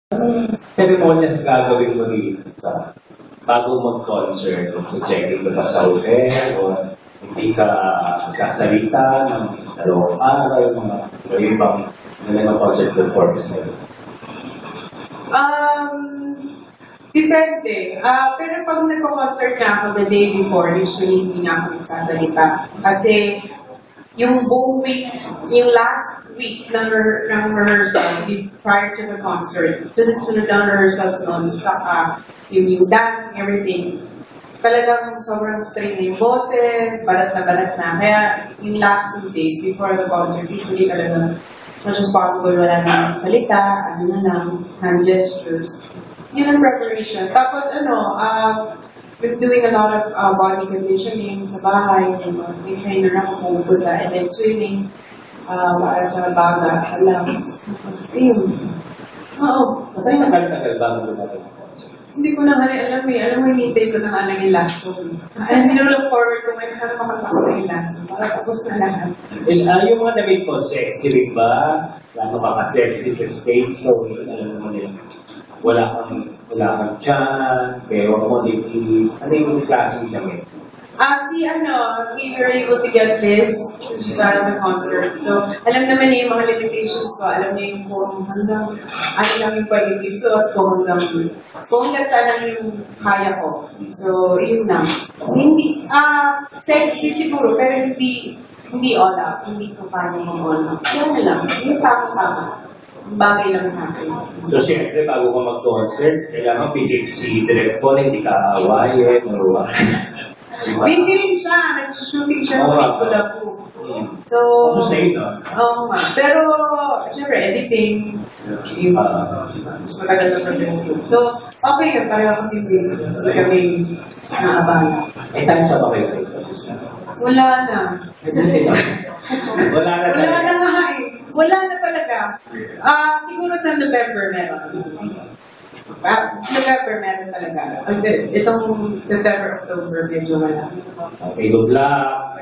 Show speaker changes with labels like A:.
A: Ceremonies gagawin mo dito sa bago mag-concert? Check-in ka ba sa hotel o hindi ka kasalita ng dalawang araw, yung ibang concert performance na yun?
B: Depende. Pero pag nagko-concert na ako the day before, usually hindi na ako nagsasalita. Kasi yung buong week, yung last week ng rehearsal, prior to the concert, sunod-sunod ang rehearsals noon, saka yung dance and everything. Talagang sobrang strain na yung boses, balat na. Kaya yung last 2 days before the concert, usually talagang as much as possible, wala na salita, hand gestures. Yun ang preparation. Tapos been doing a lot of body conditioning sa bahay. May trainer ako pumunta. And then swimming para sa baga, sa lungs. Tapos yun. Oo.
A: Tagal bago dumating ang concert?
B: Hindi ko na alam eh. Alam mo, hinintay ko na alam yung last song. And nilook forward ko ngayon, sana makataka yung last song. Para tapos na lahat.
A: Yung mga damit ko, sexy rin ba? Lalo ka ka-sexy sa stage, so alam mo nila. Wala kang tiyan, pero quality. Ano yung klaseng damit?
B: We were able to get this to start the concert. So, alam naman niya yung mga limitations ko. Alam niya yung kung hanggang ano lang yung pwede isuot, kung hanggang saan lang yung kaya ko. So, yun lang. Hindi, sexy siguro, pero hindi all out. Hindi ko kaya mo all out. Yan lang. Yung tama-tama. Bagay lang sa akin.
A: So, siyempre, bago ka mag-concert, kailangan bihip si director, hindi ka aawayin, o
B: Busy rin siya. Nag-shooting siya ng pelikula po. So,
A: tapos na yun, no?
B: Oo nga. Pero, siyempre, editing, mas matagal na process yun. So, okay yun. Pareho kami busy. Hindi kami naabala.
A: May time na ba kayo sa isa?
B: Wala na.
A: Wala na talaga.
B: Wala na nga eh. Wala na talaga. Siguro sa November meron. November meron talaga. Itong September, October, medyo wala.
A: Okay, good luck.